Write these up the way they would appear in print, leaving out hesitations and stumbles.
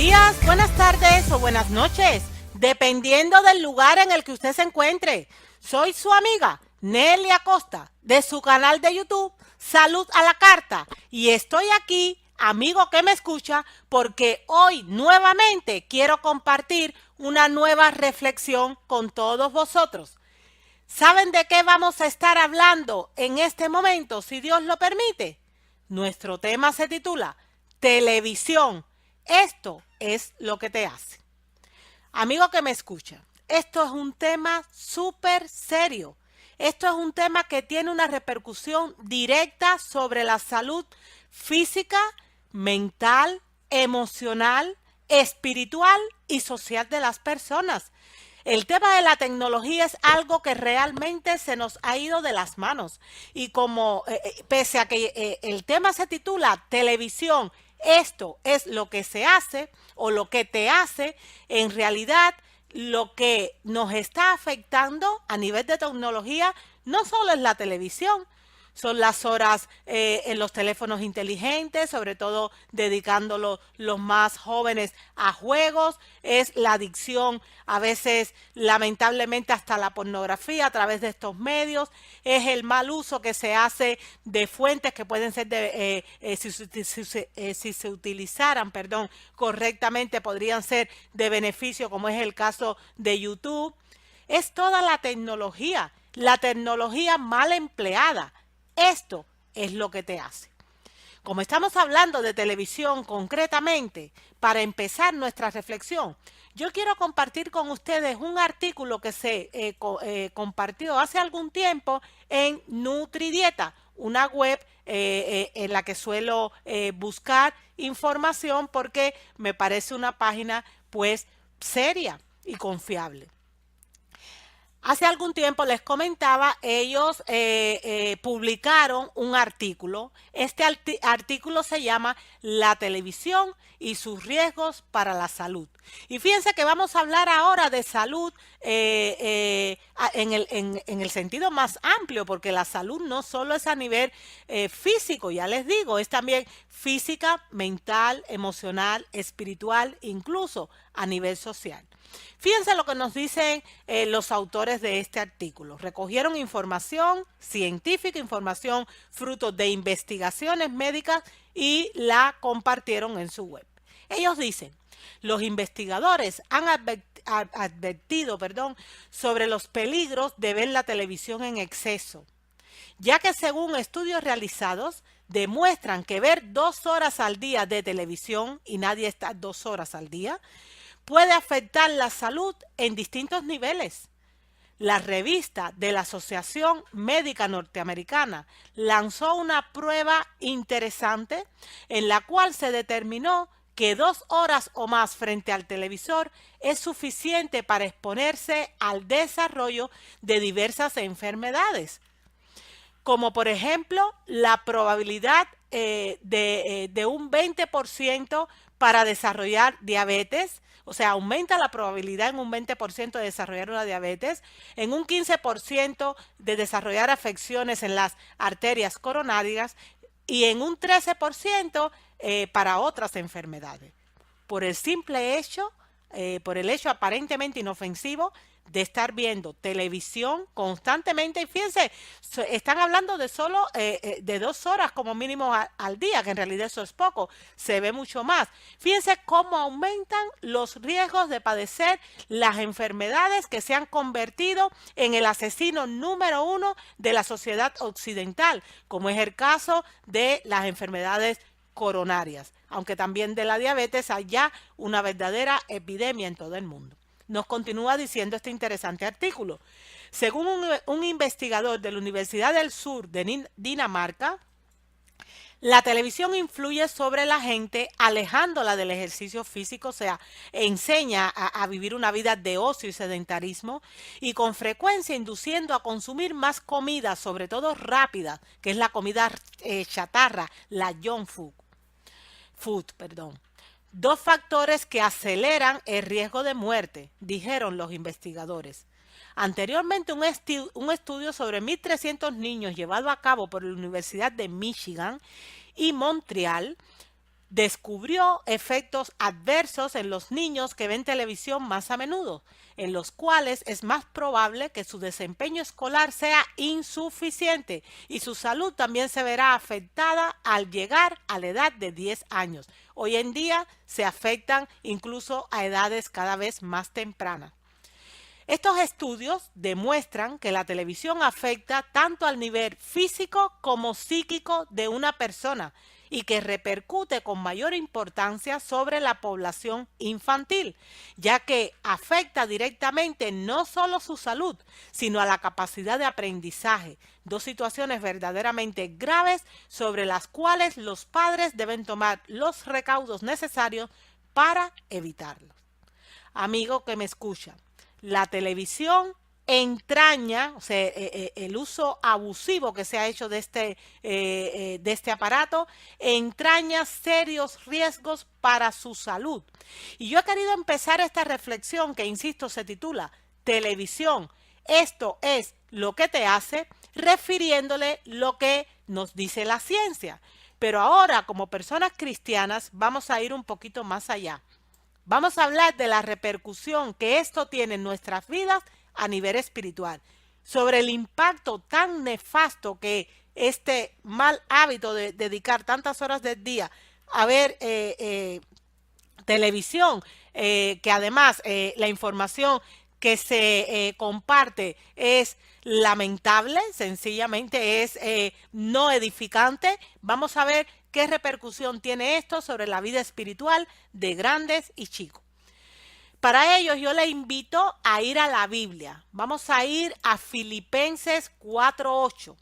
días, buenas tardes o buenas noches, dependiendo del lugar en el que usted se encuentre. Soy su amiga Nelly Acosta, de su canal de YouTube Salud a la Carta, y estoy aquí, amigo que me escucha, porque hoy nuevamente quiero compartir una nueva reflexión con todos vosotros. ¿Saben de qué vamos a estar hablando en este momento, si Dios lo permite? Nuestro tema se titula Televisión. Esto es lo que te hace. Amigo que me escucha, esto es un tema súper serio. Esto es un tema que tiene una repercusión directa sobre la salud física, mental, emocional, espiritual y social de las personas. El tema de la tecnología es algo que realmente se nos ha ido de las manos. Y como, pese a que el tema se titula Televisión, esto es lo que se hace o lo que te hace, en realidad lo que nos está afectando a nivel de tecnología no solo es la televisión, son las horas en los teléfonos inteligentes, sobre todo dedicándolo los más jóvenes a juegos, es la adicción, a veces lamentablemente hasta la pornografía a través de estos medios, es el mal uso que se hace de fuentes que pueden ser, si se utilizaran, perdón, correctamente, podrían ser de beneficio, como es el caso de YouTube. Es toda la tecnología mal empleada. Esto es lo que te hace. Como estamos hablando de televisión concretamente, para empezar nuestra reflexión, yo quiero compartir con ustedes un artículo que se compartió hace algún tiempo en NutriDieta, una web en la que suelo buscar información porque me parece una página pues seria y confiable. Hace algún tiempo les comentaba, ellos publicaron un artículo. Este artículo se llama La televisión y sus riesgos para la salud. Y fíjense que vamos a hablar ahora de salud en el sentido más amplio, porque la salud no solo es a nivel físico, ya les digo, es también física, mental, emocional, espiritual, incluso a nivel social. Fíjense lo que nos dicen los autores de este artículo. Recogieron información científica, información fruto de investigaciones médicas y la compartieron en su web. Ellos dicen, los investigadores han advertido, sobre los peligros de ver la televisión en exceso, ya que según estudios realizados demuestran que ver 2 horas al día de televisión, y nadie está 2 horas al día, puede afectar la salud en distintos niveles. La revista de la Asociación Médica Norteamericana lanzó una prueba interesante en la cual se determinó que 2 horas o más frente al televisor es suficiente para exponerse al desarrollo de diversas enfermedades, como por ejemplo la probabilidad de un 20% para desarrollar diabetes, o sea, aumenta la probabilidad en un 20% de desarrollar una diabetes, en un 15% de desarrollar afecciones en las arterias coronarias y en un 13% para otras enfermedades. Por el simple hecho, por el hecho aparentemente inofensivo de estar viendo televisión constantemente. Y fíjense, están hablando de solo de 2 horas como mínimo al día, que en realidad eso es poco, se ve mucho más. Fíjense cómo aumentan los riesgos de padecer las enfermedades que se han convertido en el asesino número 1 de la sociedad occidental, como es el caso de las enfermedades coronarias, aunque también de la diabetes hay ya una verdadera epidemia en todo el mundo. Nos continúa diciendo este interesante artículo. Según un investigador de la Universidad del Sur de Dinamarca, la televisión influye sobre la gente alejándola del ejercicio físico, o sea, enseña a vivir una vida de ocio y sedentarismo y con frecuencia induciendo a consumir más comida, sobre todo rápida, que es la comida chatarra, la junk food. 2 factores que aceleran el riesgo de muerte, dijeron los investigadores. Anteriormente, un estudio sobre 1.300 niños llevado a cabo por la Universidad de Michigan y Montreal descubrió efectos adversos en los niños que ven televisión más a menudo, en los cuales es más probable que su desempeño escolar sea insuficiente y su salud también se verá afectada al llegar a la edad de 10 años. Hoy en día se afectan incluso a edades cada vez más tempranas. Estos estudios demuestran que la televisión afecta tanto al nivel físico como psíquico de una persona y que repercute con mayor importancia sobre la población infantil, ya que afecta directamente no solo su salud, sino a la capacidad de aprendizaje, dos situaciones verdaderamente graves sobre las cuales los padres deben tomar los recaudos necesarios para evitarlos. Amigo que me escucha, la televisión entraña, o sea, el uso abusivo que se ha hecho de este aparato, entraña serios riesgos para su salud. Y yo he querido empezar esta reflexión que, insisto, se titula Televisión, esto es lo que te hace, refiriéndole lo que nos dice la ciencia. Pero ahora, como personas cristianas, vamos a ir un poquito más allá. Vamos a hablar de la repercusión que esto tiene en nuestras vidas a nivel espiritual, sobre el impacto tan nefasto que este mal hábito de dedicar tantas horas del día a ver televisión, que además la información que se comparte es lamentable, sencillamente es no edificante. Vamos a ver qué repercusión tiene esto sobre la vida espiritual de grandes y chicos. Para ello yo le invito a ir a la Biblia. Vamos a ir a Filipenses 4:8.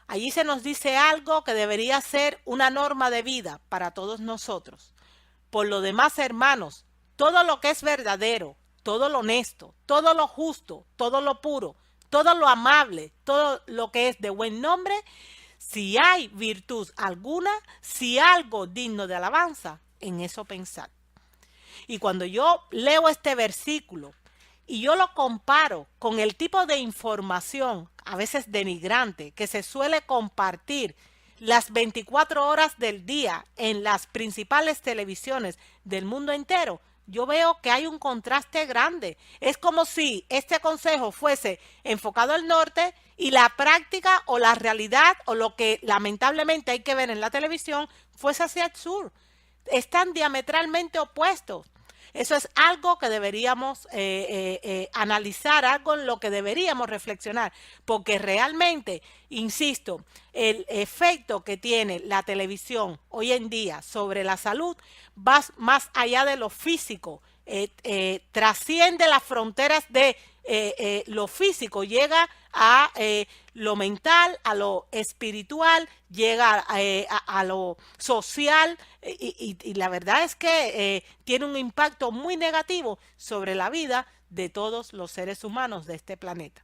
Allí se nos dice algo que debería ser una norma de vida para todos nosotros. Por lo demás, hermanos, todo lo que es verdadero, todo lo honesto, todo lo justo, todo lo puro, todo lo amable, todo lo que es de buen nombre, si hay virtud alguna, si algo digno de alabanza, en eso pensar. Y cuando yo leo este versículo y yo lo comparo con el tipo de información, a veces denigrante, que se suele compartir las 24 horas del día en las principales televisiones del mundo entero, yo veo que hay un contraste grande. Es como si este consejo fuese enfocado al norte y la práctica o la realidad o lo que lamentablemente hay que ver en la televisión fuese hacia el sur. Están diametralmente opuestos. Eso es algo que deberíamos analizar, algo en lo que deberíamos reflexionar, porque realmente, insisto, el efecto que tiene la televisión hoy en día sobre la salud va más allá de lo físico, trasciende las fronteras de lo físico, llega a lo mental, a lo espiritual, llega a lo social y la verdad es que tiene un impacto muy negativo sobre la vida de todos los seres humanos de este planeta.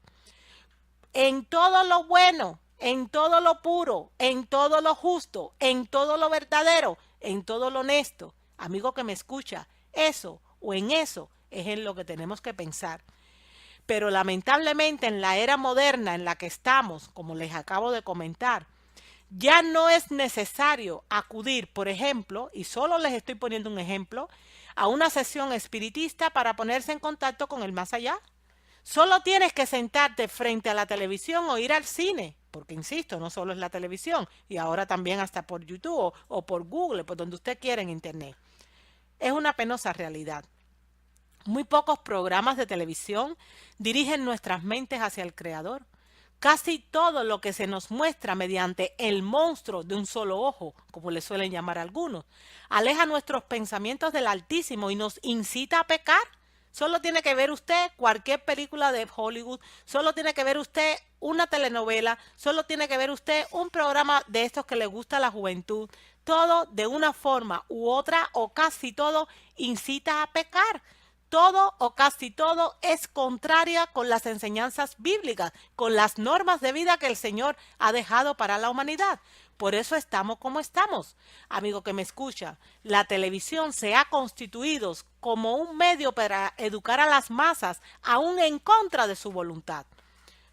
En todo lo bueno, en todo lo puro, en todo lo justo, en todo lo verdadero, en todo lo honesto, amigo que me escucha, eso o en eso es en lo que tenemos que pensar. Pero lamentablemente en la era moderna en la que estamos, como les acabo de comentar, ya no es necesario acudir, por ejemplo, y solo les estoy poniendo un ejemplo, a una sesión espiritista para ponerse en contacto con el más allá. Solo tienes que sentarte frente a la televisión o ir al cine, porque insisto, no solo es la televisión, y ahora también hasta por YouTube o por Google, por donde usted quiera en Internet. Es una penosa realidad. Muy pocos programas de televisión dirigen nuestras mentes hacia el Creador. Casi todo lo que se nos muestra mediante el monstruo de un solo ojo, como le suelen llamar algunos, aleja nuestros pensamientos del Altísimo y nos incita a pecar. Solo tiene que ver usted cualquier película de Hollywood, solo tiene que ver usted una telenovela, solo tiene que ver usted un programa de estos que le gusta a la juventud. Todo de una forma u otra o casi todo incita a pecar. Todo o casi todo es contraria con las enseñanzas bíblicas, con las normas de vida que el Señor ha dejado para la humanidad. Por eso estamos como estamos. Amigo que me escucha, la televisión se ha constituido como un medio para educar a las masas, aún en contra de su voluntad.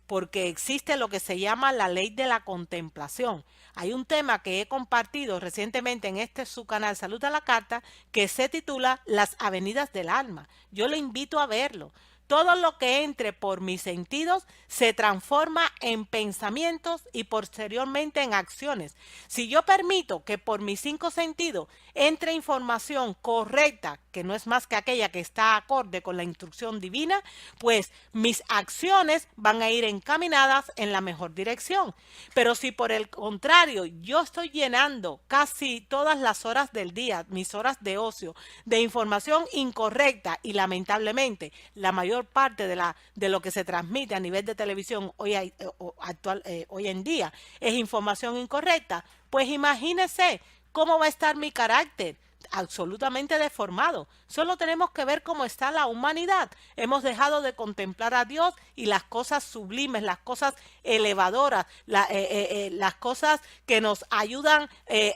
porque existe lo que se llama la ley de la contemplación. Hay un tema que he compartido recientemente en su canal Salud a la Carta que se titula Las Avenidas del Alma. Yo le invito a verlo. Todo lo que entre por mis sentidos se transforma en pensamientos y posteriormente en acciones. Si yo permito que por mis 5 sentidos entre información correcta, que no es más que aquella que está acorde con la instrucción divina, pues mis acciones van a ir encaminadas en la mejor dirección. Pero si por el contrario yo estoy llenando casi todas las horas del día, mis horas de ocio, de información incorrecta y lamentablemente la mayor parte de lo que se transmite a nivel de televisión hoy en día es información incorrecta, pues imagínese cómo va a estar mi carácter absolutamente deformado. Solo tenemos que ver cómo está la humanidad. Hemos dejado de contemplar a Dios y las cosas sublimes, las cosas elevadoras, las cosas que nos ayudan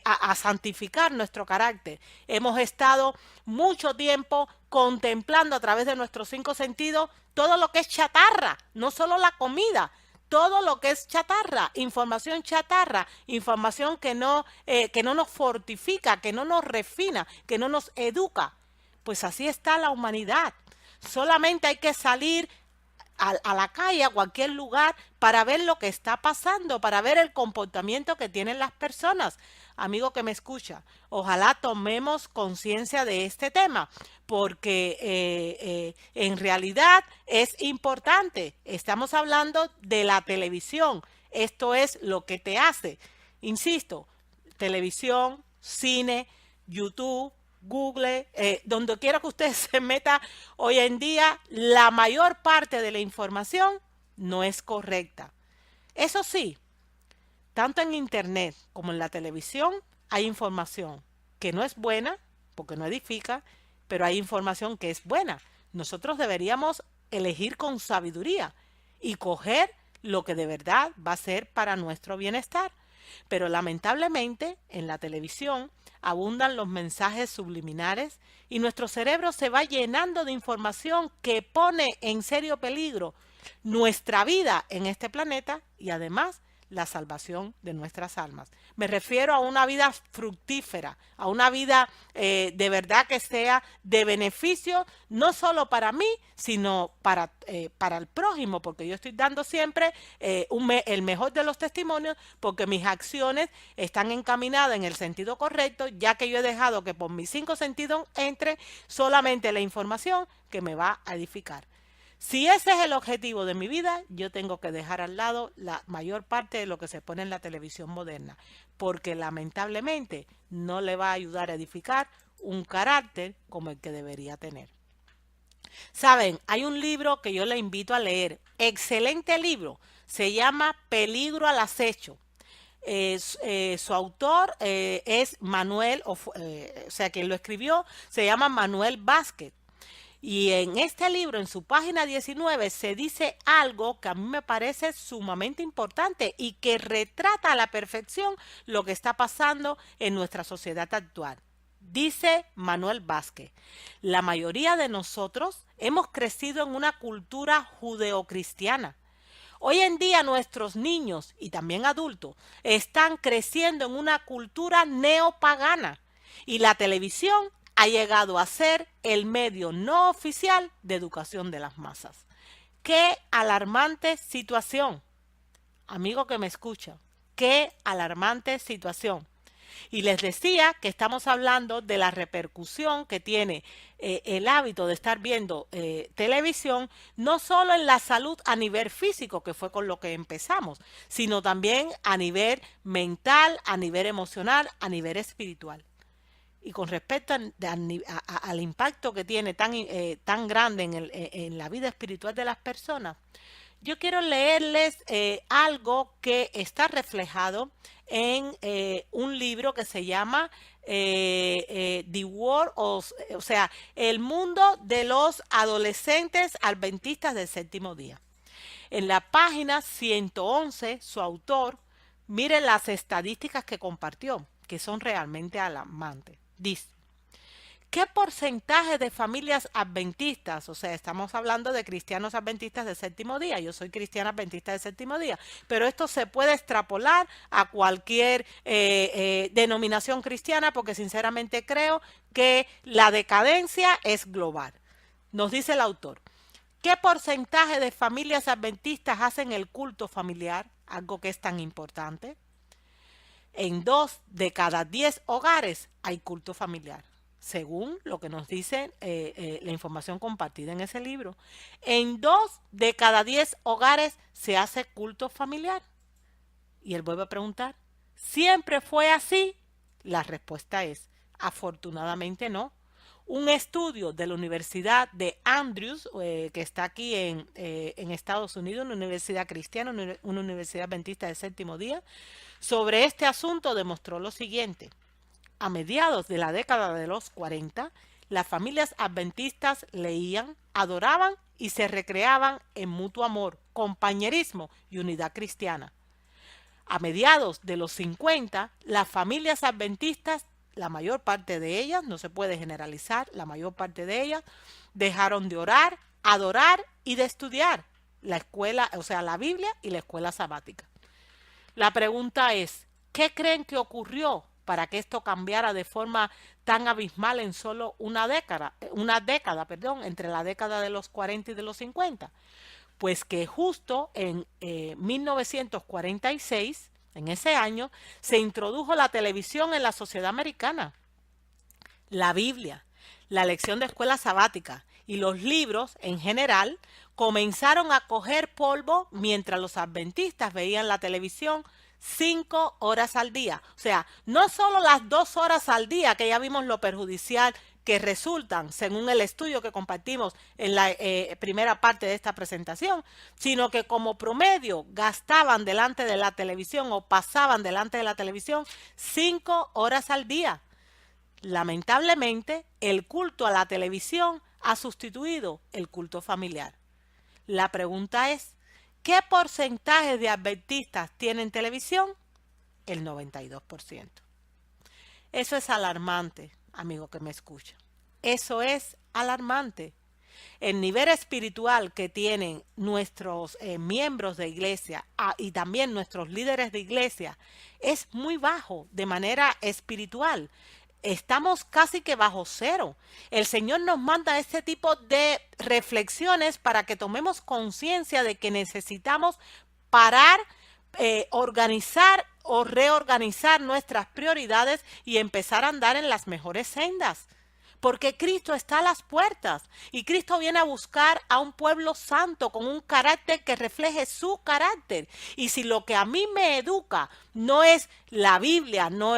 a santificar nuestro carácter. Hemos estado mucho tiempo contemplando a través de nuestros 5 sentidos todo lo que es chatarra, no solo la comida, todo lo que es chatarra, información que no nos fortifica, que no nos refina, que no nos educa. Pues así está la humanidad. Solamente hay que salir a la calle, a cualquier lugar, para ver lo que está pasando, para ver el comportamiento que tienen las personas. Amigo que me escucha, ojalá tomemos conciencia de este tema, porque en realidad es importante. Estamos hablando de la televisión. Esto es lo que te hace, insisto, televisión, cine, YouTube, Google, donde quiera que usted se meta hoy en día, la mayor parte de la información no es correcta. Eso sí, tanto en internet como en la televisión hay información que no es buena, porque no edifica, pero hay información que es buena. Nosotros deberíamos elegir con sabiduría y coger lo que de verdad va a ser para nuestro bienestar. Pero lamentablemente en la televisión abundan los mensajes subliminares y nuestro cerebro se va llenando de información que pone en serio peligro nuestra vida en este planeta y además la salvación de nuestras almas. Me refiero a una vida fructífera, a una vida de verdad que sea de beneficio, no solo para mí, sino para el prójimo, porque yo estoy dando siempre el mejor de los testimonios, porque mis acciones están encaminadas en el sentido correcto, ya que yo he dejado que por mis 5 sentidos entre solamente la información que me va a edificar. Si ese es el objetivo de mi vida, yo tengo que dejar al lado la mayor parte de lo que se pone en la televisión moderna, porque lamentablemente no le va a ayudar a edificar un carácter como el que debería tener. Saben, hay un libro que yo le invito a leer, excelente libro, se llama Peligro al acecho. Su autor es Manuel, o sea, quien lo escribió se llama Manuel Vázquez. Y en este libro, en su página 19, se dice algo que a mí me parece sumamente importante y que retrata a la perfección lo que está pasando en nuestra sociedad actual. Dice Manuel Vázquez, la mayoría de nosotros hemos crecido en una cultura judeocristiana. Hoy en día nuestros niños y también adultos están creciendo en una cultura neopagana y la televisión ha llegado a ser el medio no oficial de educación de las masas. ¡Qué alarmante situación! Amigo que me escucha, qué alarmante situación. Y les decía que estamos hablando de la repercusión que tiene el hábito de estar viendo televisión, no solo en la salud a nivel físico, que fue con lo que empezamos, sino también a nivel mental, a nivel emocional, a nivel espiritual. Y con respecto al impacto que tiene tan grande en la vida espiritual de las personas, yo quiero leerles algo que está reflejado en un libro que se llama The World o sea, el mundo de los adolescentes adventistas del séptimo día. En la página 111, su autor, mire las estadísticas que compartió, que son realmente alarmantes. Dice, ¿Qué porcentaje de familias adventistas, o sea, estamos hablando de cristianos adventistas de séptimo día, yo soy cristiana adventista de séptimo día, pero esto se puede extrapolar a cualquier denominación cristiana porque sinceramente creo que la decadencia es global. Nos dice el autor, ¿qué porcentaje de familias adventistas hacen el culto familiar? Algo que es tan importante. En 2 de cada 10 hogares hay culto familiar, según lo que nos dice la información compartida en ese libro. En 2 de cada 10 hogares se hace culto familiar. Y él vuelve a preguntar, ¿siempre fue así? La respuesta es, afortunadamente no. Un estudio de la Universidad de Andrews, que está aquí en Estados Unidos, una universidad cristiana, una universidad adventista de séptimo día, sobre este asunto demostró lo siguiente. A mediados de la década de los 40, las familias adventistas leían, adoraban y se recreaban en mutuo amor, compañerismo y unidad cristiana. A mediados de los 50, las familias adventistas, la mayor parte de ellas, no se puede generalizar, la mayor parte de ellas, dejaron de orar, adorar y de estudiar la escuela, o sea, la Biblia y la escuela sabática. La pregunta es, ¿qué creen que ocurrió para que esto cambiara de forma tan abismal en solo una década, entre la década de los 40 y de los 50? Pues que justo en 1946, en ese año, se introdujo la televisión en la sociedad americana. La Biblia, la lección de escuela sabática y los libros en general comenzaron a coger polvo mientras los adventistas veían la televisión 5 horas al día. O sea, no solo las 2 horas al día, que ya vimos lo perjudicial que resultan, según el estudio que compartimos en la primera parte de esta presentación, sino que como promedio gastaban delante de la televisión o pasaban delante de la televisión 5 horas al día. Lamentablemente, el culto a la televisión ha sustituido el culto familiar. La pregunta es, ¿qué porcentaje de adventistas tienen televisión? El 92%. Eso es alarmante, amigo que me escucha. Eso es alarmante. El nivel espiritual que tienen nuestros miembros de iglesia y también nuestros líderes de iglesia es muy bajo de manera espiritual. Estamos casi que bajo cero. El Señor nos manda este tipo de reflexiones para que tomemos conciencia de que necesitamos parar, organizar o reorganizar nuestras prioridades y empezar a andar en las mejores sendas. Porque Cristo está a las puertas y Cristo viene a buscar a un pueblo santo con un carácter que refleje su carácter. Y si lo que a mí me educa no es la Biblia, no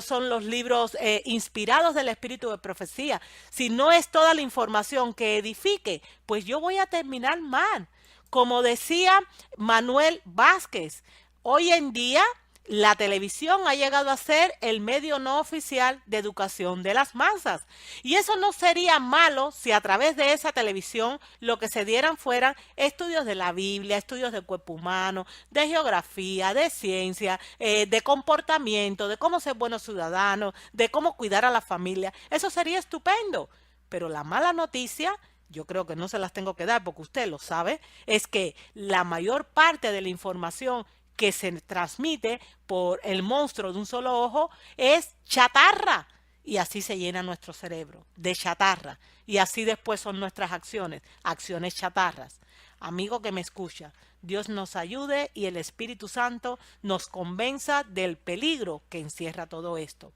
son los libros inspirados del espíritu de profecía, si no es toda la información que edifique, pues yo voy a terminar mal. Como decía Manuel Vázquez, hoy en día la televisión ha llegado a ser el medio no oficial de educación de las masas. Y eso no sería malo si a través de esa televisión lo que se dieran fueran estudios de la Biblia, estudios del cuerpo humano, de geografía, de ciencia, de comportamiento, de cómo ser buenos ciudadanos, de cómo cuidar a la familia. Eso sería estupendo. Pero la mala noticia, yo creo que no se las tengo que dar porque usted lo sabe, es que la mayor parte de la información que se transmite por el monstruo de un solo ojo es chatarra. Y así se llena nuestro cerebro de chatarra. Y así después son nuestras acciones, acciones chatarras. Amigo que me escucha, Dios nos ayude y el Espíritu Santo nos convenza del peligro que encierra todo esto.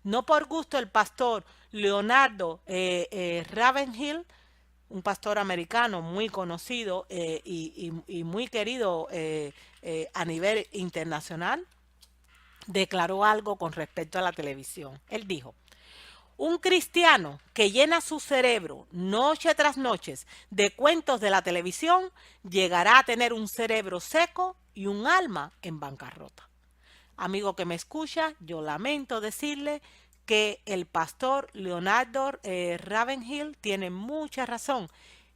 No por gusto el pastor Leonardo Ravenhill, un pastor americano muy conocido y muy querido a nivel internacional, declaró algo con respecto a la televisión. Él dijo, un cristiano que llena su cerebro noche tras noche de cuentos de la televisión llegará a tener un cerebro seco y un alma en bancarrota. Amigo que me escucha, yo lamento decirle que el pastor Leonardo Ravenhill tiene mucha razón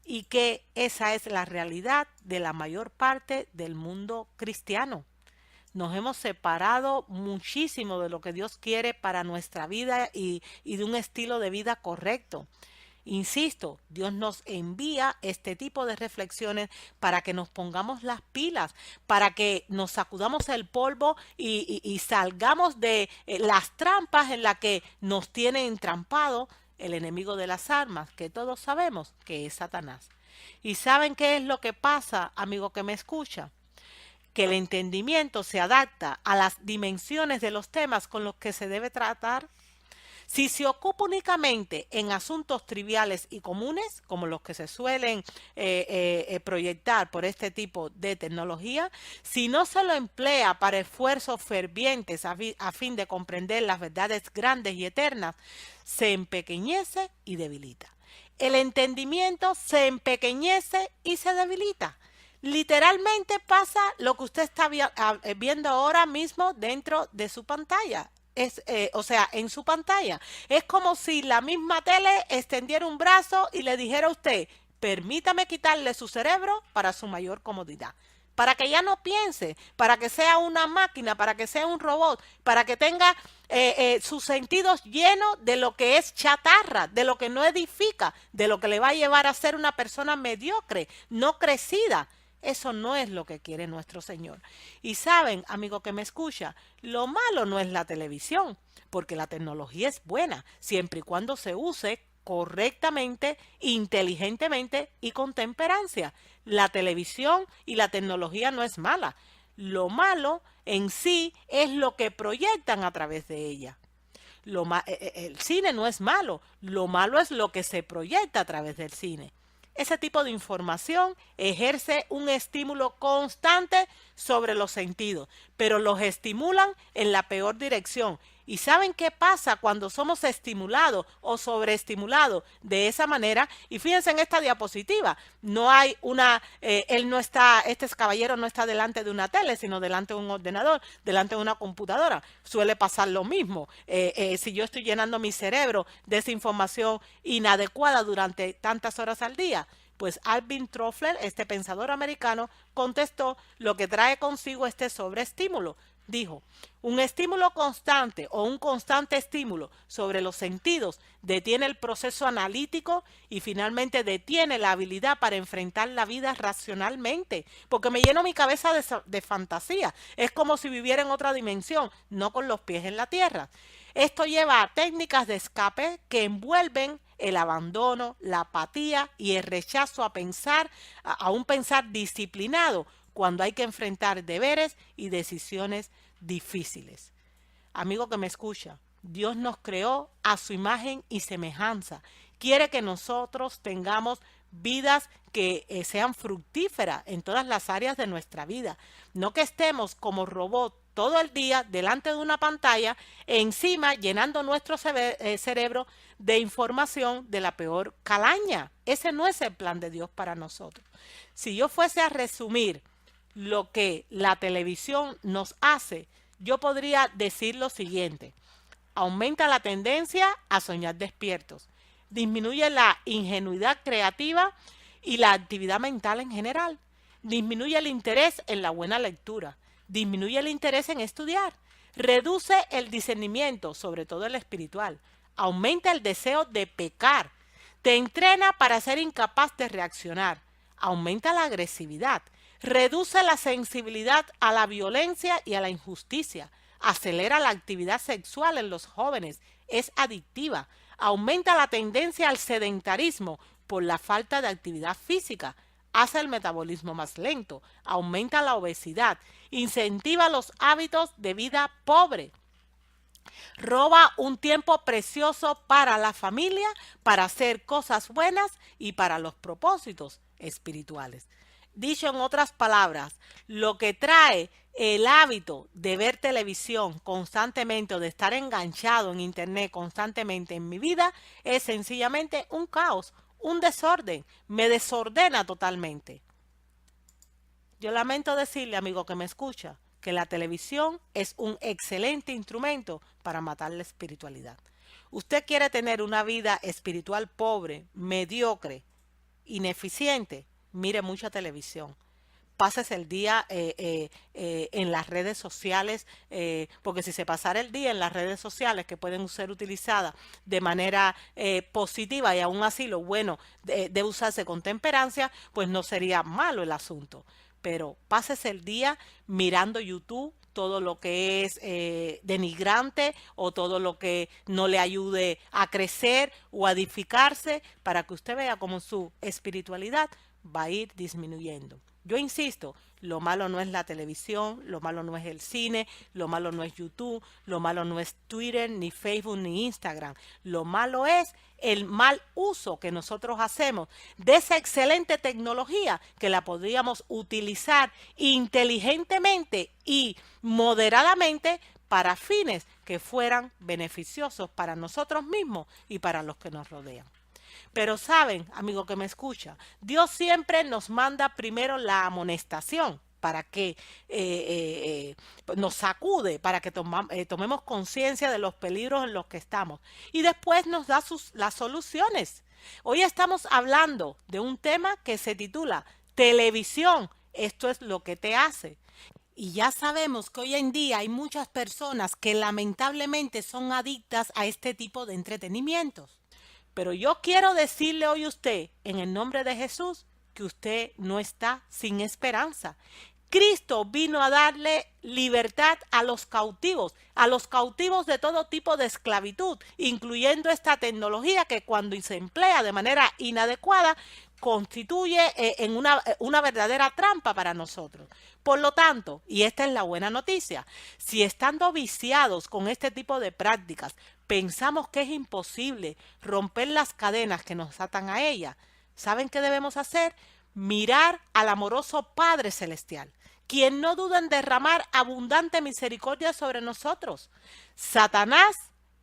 y que esa es la realidad de la mayor parte del mundo cristiano. nos hemos separado muchísimo de lo que Dios quiere para nuestra vida y de un estilo de vida correcto. Insisto, Dios nos envía este tipo de reflexiones para que nos pongamos las pilas, para que nos sacudamos el polvo y salgamos de las trampas en las que nos tiene entrampado el enemigo de las almas, que todos sabemos que es Satanás. ¿Y saben qué es lo que pasa, amigo que me escucha? Que el entendimiento se adapta a las dimensiones de los temas con los que se debe tratar. Si se ocupa únicamente en asuntos triviales y comunes, como los que se suelen proyectar por este tipo de tecnología, si no se lo emplea para esfuerzos fervientes a fin de comprender las verdades grandes y eternas, se empequeñece y debilita. El entendimiento se empequeñece y se debilita. Literalmente pasa lo que usted está viendo ahora mismo dentro de su pantalla. O sea, en su pantalla. Es como si la misma tele extendiera un brazo y le dijera a usted, permítame quitarle su cerebro para su mayor comodidad. Para que ya no piense, para que sea una máquina, para que sea un robot, para que tenga sus sentidos llenos de lo que es chatarra, de lo que no edifica, de lo que le va a llevar a ser una persona mediocre, no crecida. Eso no es lo que quiere nuestro Señor. Y saben, amigo que me escucha, lo malo no es la televisión, porque la tecnología es buena, siempre y cuando se use correctamente, inteligentemente y con temperancia. La televisión y la tecnología no es mala. Lo malo en sí es lo que proyectan a través de ella. El cine no es malo, lo malo es lo que se proyecta a través del cine. Ese tipo de información ejerce un estímulo constante sobre los sentidos, pero los estimulan en la peor dirección. ¿Y saben qué pasa cuando somos estimulados o sobreestimulados de esa manera? Y fíjense en esta diapositiva, no hay él no está, este caballero no está delante de una tele, sino delante de un ordenador, delante de una computadora. Suele pasar lo mismo. Si yo estoy llenando mi cerebro de esa información inadecuada durante tantas horas al día, pues Alvin Toffler, este pensador americano, contestó lo que trae consigo este sobreestímulo. Dijo, un estímulo constante o un constante estímulo sobre los sentidos detiene el proceso analítico y finalmente detiene la habilidad para enfrentar la vida racionalmente, porque me lleno mi cabeza de fantasía. Es como si viviera en otra dimensión, no con los pies en la tierra. Esto lleva a técnicas de escape que envuelven el abandono, la apatía y el rechazo a pensar, a un pensar disciplinado cuando hay que enfrentar deberes y decisiones difíciles. Amigo que me escucha, Dios nos creó a su imagen y semejanza. Quiere que nosotros tengamos vidas que sean fructíferas en todas las áreas de nuestra vida. No que estemos como robots todo el día delante de una pantalla, encima llenando nuestro cerebro de información de la peor calaña. Ese no es el plan de Dios para nosotros. Si yo fuese a resumir lo que la televisión nos hace, yo podría decir lo siguiente: aumenta la tendencia a soñar despiertos, disminuye la ingenuidad creativa y la actividad mental en general, disminuye el interés en la buena lectura, disminuye el interés en estudiar, reduce el discernimiento, sobre todo el espiritual, aumenta el deseo de pecar, te entrena para ser incapaz de reaccionar, aumenta la agresividad, reduce la sensibilidad a la violencia y a la injusticia, acelera la actividad sexual en los jóvenes, es adictiva, aumenta la tendencia al sedentarismo por la falta de actividad física, hace el metabolismo más lento, aumenta la obesidad, incentiva los hábitos de vida pobre, roba un tiempo precioso para la familia, para hacer cosas buenas y para los propósitos espirituales. Dicho en otras palabras, lo que trae el hábito de ver televisión constantemente o de estar enganchado en internet constantemente en mi vida es sencillamente un caos, un desorden. Me desordena totalmente. Yo lamento decirle, amigo que me escucha, que la televisión es un excelente instrumento para matar la espiritualidad. Usted quiere tener una vida espiritual pobre, mediocre, ineficiente, mire mucha televisión. pases el día en las redes sociales, porque si se pasara el día en las redes sociales que pueden ser utilizadas de manera positiva y aún así lo bueno de usarse con temperancia, pues no sería malo el asunto. Pero pases el día mirando YouTube, todo lo que es denigrante o todo lo que no le ayude a crecer o a edificarse para que usted vea cómo su espiritualidad va a ir disminuyendo. Yo insisto, lo malo no es la televisión, lo malo no es el cine, lo malo no es YouTube, lo malo no es Twitter, ni Facebook, ni Instagram. Lo malo es el mal uso que nosotros hacemos de esa excelente tecnología que la podríamos utilizar inteligentemente y moderadamente para fines que fueran beneficiosos para nosotros mismos y para los que nos rodean. Pero saben, amigo que me escucha, Dios siempre nos manda primero la amonestación para que nos sacude, para que tomemos conciencia de los peligros en los que estamos. Y después nos da las soluciones. Hoy estamos hablando de un tema que se titula televisión. Esto es lo que te hace. Y ya sabemos que hoy en día hay muchas personas que lamentablemente son adictas a este tipo de entretenimientos. Pero yo quiero decirle hoy a usted, en el nombre de Jesús, que usted no está sin esperanza. Cristo vino a darle libertad a los cautivos de todo tipo de esclavitud, incluyendo esta tecnología que cuando se emplea de manera inadecuada constituye en una verdadera trampa para nosotros. Por lo tanto, y esta es la buena noticia, si estando viciados con este tipo de prácticas pensamos que es imposible romper las cadenas que nos atan a ella, ¿saben qué debemos hacer? Mirar al amoroso Padre Celestial, quien no duda en derramar abundante misericordia sobre nosotros. Satanás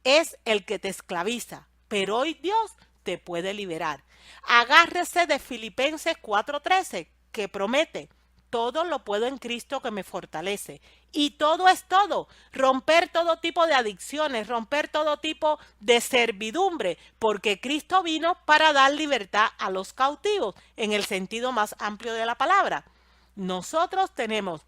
es el que te esclaviza, pero hoy Dios te puede liberar. Agárrese de Filipenses 4:13, que promete: todo lo puedo en Cristo que me fortalece. Y todo es todo. Romper todo tipo de adicciones, romper todo tipo de servidumbre, porque Cristo vino para dar libertad a los cautivos, en el sentido más amplio de la palabra. Nosotros tenemos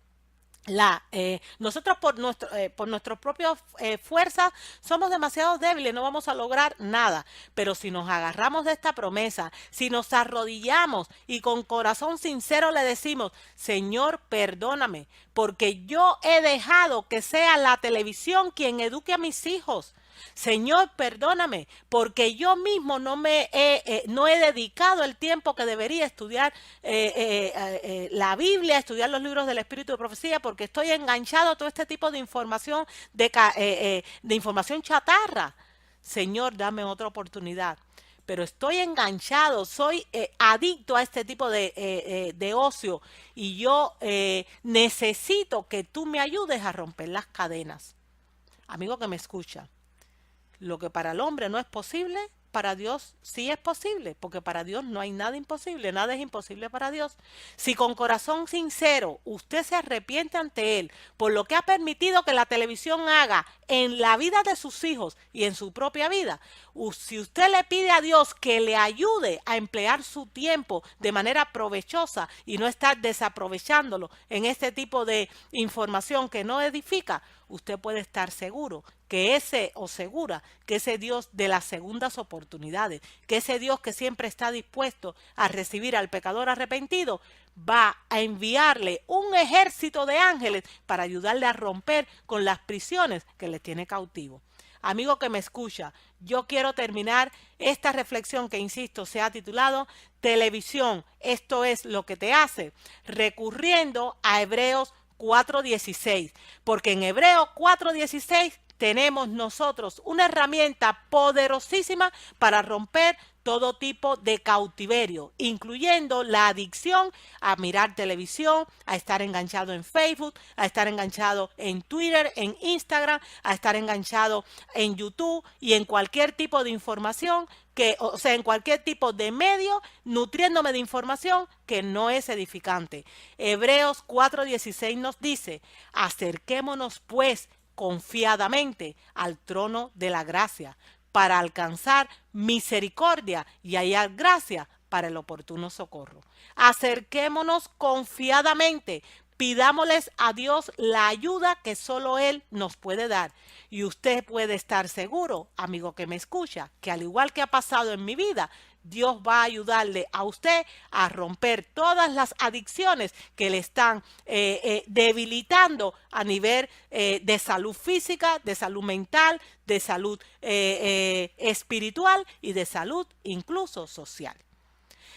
nosotros por nuestras propias fuerzas somos demasiado débiles, no vamos a lograr nada. Pero si nos agarramos de esta promesa, si nos arrodillamos y con corazón sincero le decimos: Señor, perdóname, porque yo he dejado que sea la televisión quien eduque a mis hijos. Señor, perdóname, porque yo mismo no he dedicado el tiempo que debería estudiar la Biblia, estudiar los libros del Espíritu de Profecía, porque estoy enganchado a todo este tipo de información, de información chatarra. Señor, dame otra oportunidad. Pero estoy enganchado, soy adicto a este tipo de ocio y yo necesito que tú me ayudes a romper las cadenas. Amigo que me escucha, lo que para el hombre no es posible, para Dios sí es posible, porque para Dios no hay nada imposible, nada es imposible para Dios. Si con corazón sincero usted se arrepiente ante Él por lo que ha permitido que la televisión haga en la vida de sus hijos y en su propia vida, si usted le pide a Dios que le ayude a emplear su tiempo de manera provechosa y no estar desaprovechándolo en este tipo de información que no edifica, usted puede estar seguro que segura que ese Dios de las segundas oportunidades, que ese Dios que siempre está dispuesto a recibir al pecador arrepentido, va a enviarle un ejército de ángeles para ayudarle a romper con las prisiones que le tiene cautivo. Amigo que me escucha, yo quiero terminar esta reflexión que, insisto, se ha titulado Televisión, esto es lo que te hace, recurriendo a Hebreos 4:16, porque en Hebreos 4:16 tenemos nosotros una herramienta poderosísima para romper todo tipo de cautiverio, incluyendo la adicción a mirar televisión, a estar enganchado en Facebook, a estar enganchado en Twitter, en Instagram, a estar enganchado en YouTube y en cualquier tipo de información en cualquier tipo de medio, nutriéndome de información que no es edificante. Hebreos 4:16 nos dice: acerquémonos pues confiadamente al trono de la gracia para alcanzar misericordia y hallar gracia para el oportuno socorro. Acerquémonos confiadamente, pidámosles a Dios la ayuda que solo Él nos puede dar. Y usted puede estar seguro, amigo que me escucha, que al igual que ha pasado en mi vida, Dios va a ayudarle a usted a romper todas las adicciones que le están debilitando a nivel de salud física, de salud mental, de salud espiritual y de salud incluso social.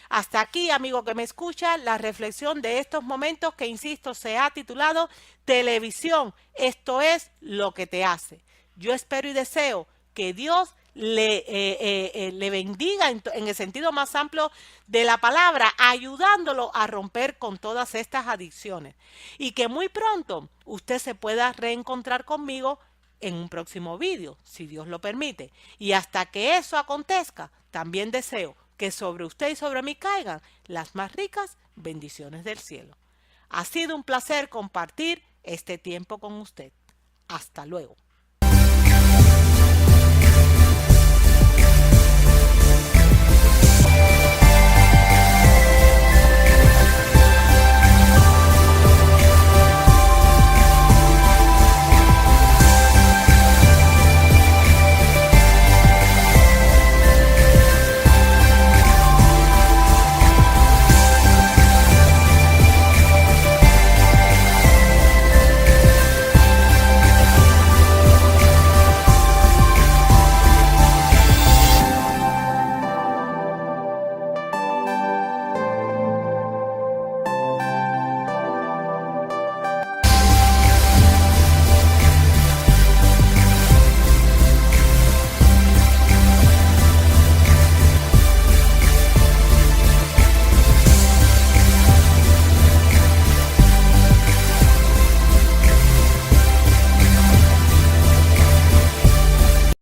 Hasta aquí, amigo que me escucha, la reflexión de estos momentos que, insisto, se ha titulado Televisión, esto es lo que te hace. Yo espero y deseo que Dios le bendiga en el sentido más amplio de la palabra, ayudándolo a romper con todas estas adicciones. Y que muy pronto usted se pueda reencontrar conmigo en un próximo vídeo, si Dios lo permite. Y hasta que eso acontezca, también deseo que sobre usted y sobre mí caigan las más ricas bendiciones del cielo. Ha sido un placer compartir este tiempo con usted. Hasta luego.